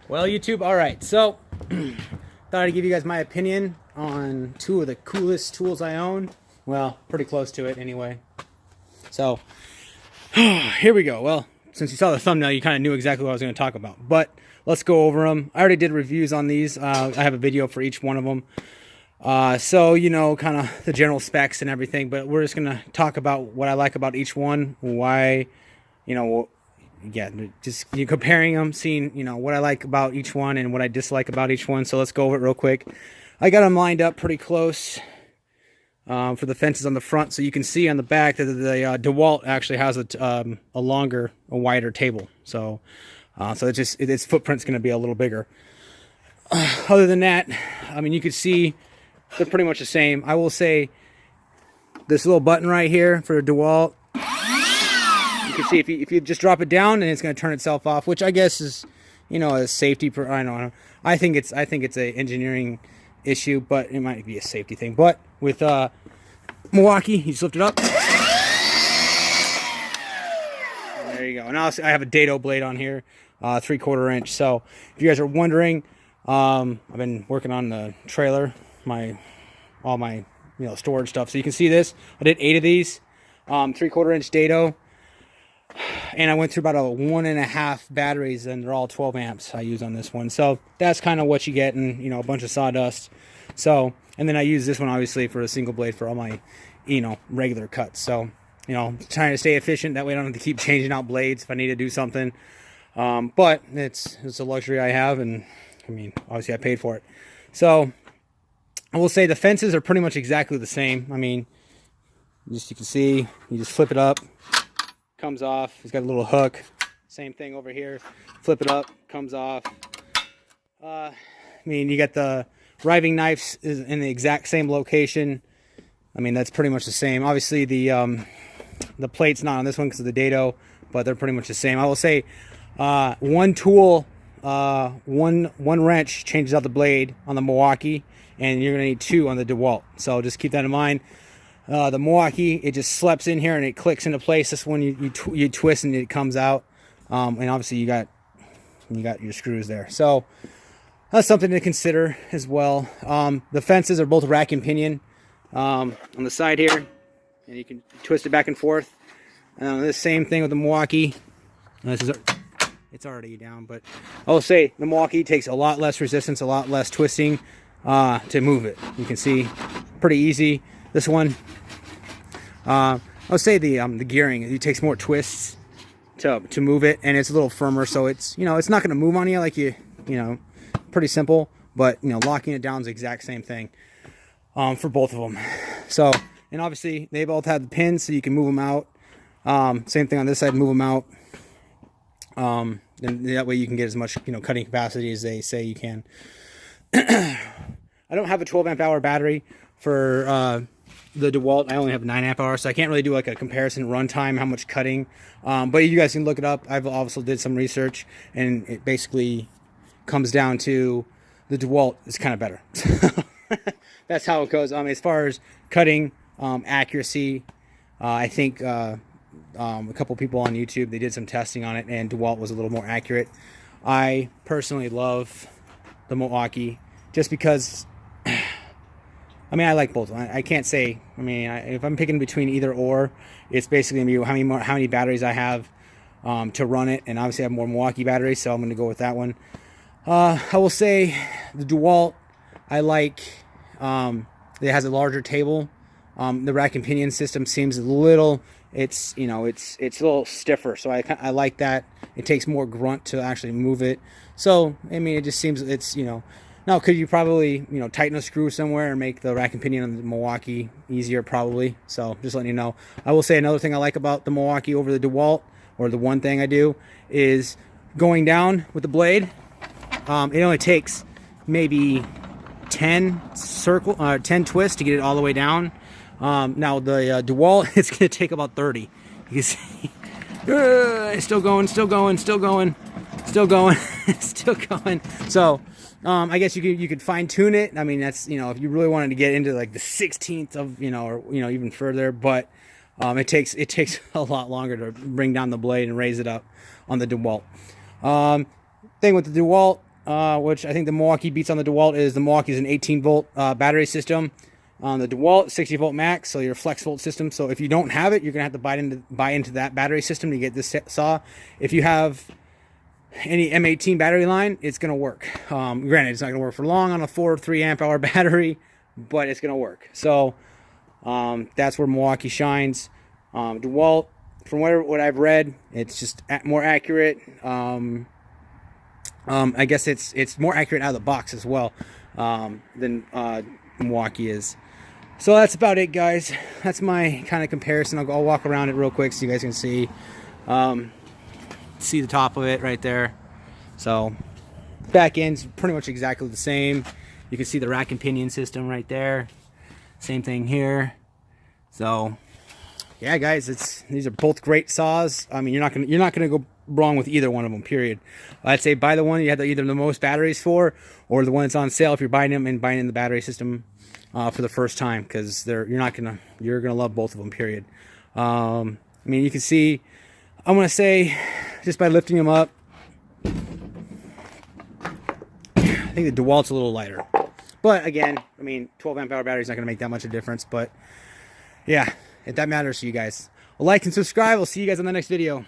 Well, YouTube, all right. So, thought I'd give you guys my opinion on two of the coolest tools I own. Well, pretty close to it anyway. So, here we go. Well, since you saw the thumbnail, you kind of knew exactly what I was going to talk about. But let's go over them. I already did reviews on these. I have a video for each one of them. So, you know, kind of the general specs and everything. But we're just going to talk about what I like about each one, why, you know, yeah, just comparing them, seeing, you know, what I like about each one and what I dislike about each one. So let's go over it real quick. I got them lined up pretty close for the fences on the front, so you can see on the back that the Dewalt actually has a wider table. So its footprint's going to be a little bigger. Other than that, I mean, you can see they're pretty much the same. I will say this little button right here for the Dewalt, you can see if you just drop it down and it's going to turn itself off, which I guess is, you know, a safety. I don't know. I think it's a engineering issue, but it might be a safety thing. But with Milwaukee, you just lift it up. And there you go. And I have a dado blade on here, 3/4 inch. So if you guys are wondering, I've been working on the trailer, all my storage stuff. So you can see this. I did 8 of these, 3/4 inch dado. And I went through about 1.5 batteries, and they're all 12 amps I use on this one. So that's kind of what you get, and a bunch of sawdust. So, and then I use this one obviously for a single blade for all my regular cuts. So trying to stay efficient, that way I don't have to keep changing out blades if I need to do something. But it's a luxury I have, and I mean, obviously I paid for it. So I will say the fences are pretty much exactly the same. I mean, you can see, you just flip it up, comes off. It's got a little hook. Same thing over here. Flip it up, comes off. I mean, you got the riving knives is in the exact same location. I mean, that's pretty much the same. Obviously, the plate's not on this one because of the dado, but they're pretty much the same. I will say, one tool, one wrench changes out the blade on the Milwaukee, and you're gonna need 2 on the Dewalt. So just keep that in mind. The Milwaukee, it just slips in here and it clicks into place. This one you twist and it comes out, and obviously you got your screws there. So that's something to consider as well. The fences are both rack and pinion on the side here, and you can twist it back and forth. The same thing with the Milwaukee. It's already down, but I will say the Milwaukee takes a lot less resistance, a lot less twisting to move it. You can see pretty easy. This one, I would say the gearing, it takes more twists to move it, and it's a little firmer, so it's it's not going to move on you like pretty simple, but locking it down is the exact same thing for both of them. So, and obviously they both have the pins, so you can move them out. Same thing on this side, move them out, and that way you can get as much cutting capacity as they say you can. I don't have a 12 amp hour battery for the Dewalt. I only have 9 amp hours, so I can't really do like a comparison runtime, how much cutting. But you guys can look it up. I've also did some research, and it basically comes down to the Dewalt is kind of better. That's how it goes. As far as cutting accuracy, I think a couple people on YouTube, they did some testing on it, and Dewalt was a little more accurate. I personally love the Milwaukee just because I mean, I like both. I can't say. I mean, if I'm picking between either or, it's basically gonna be how many batteries I have to run it, and obviously I have more Milwaukee batteries, so I'm gonna go with that one. I will say the Dewalt, I like. It has a larger table. The rack and pinion system seems a little. It's it's a little stiffer, so I like that. It takes more grunt to actually move it. So I mean, it just seems it's Now, could you probably, tighten a screw somewhere and make the rack and pinion on the Milwaukee easier? Probably. So just letting you know. I will say another thing I like about the Milwaukee over the Dewalt, or the one thing I do, is going down with the blade. It only takes maybe 10 twists to get it all the way down. Now the Dewalt, it's going to take about 30. You can see, it's still going, still going, still going, still going, still going. So I guess you could fine tune it. I mean, that's if you really wanted to get into like the 16th of or even further, but it takes a lot longer to bring down the blade and raise it up on the Dewalt. Thing with the Dewalt, which I think the Milwaukee beats on the Dewalt, is the Milwaukee's an 18-volt battery system. The Dewalt 60-volt max, so your flex volt system. So if you don't have it, you're gonna have to buy into that battery system to get this saw. If you have any M18 battery line, it's gonna work. Granted, it's not gonna work for long on a 3 amp hour battery, but it's gonna work. So that's where Milwaukee shines. Dewalt, from what I've read, it's just more accurate. I guess it's more accurate out of the box as well than Milwaukee is. So that's about it, guys. That's my kind of comparison. I'll walk around it real quick so you guys can see the top of it right there. So back end's pretty much exactly the same. You can see the rack and pinion system right there. Same thing here. So yeah, guys, these are both great saws. I mean, you're not gonna go wrong with either one of them. Period. I'd say buy the one you have either the most batteries for, or the one that's on sale if you're buying them and buying in the battery system for the first time, because you're gonna love both of them. Period. I mean, you can see. I'm gonna say just by lifting them up, I think the Dewalt's a little lighter. But again, I mean, 12 amp hour battery is not gonna make that much of a difference. But yeah, if that matters to you guys, like and subscribe. We'll see you guys on the next video.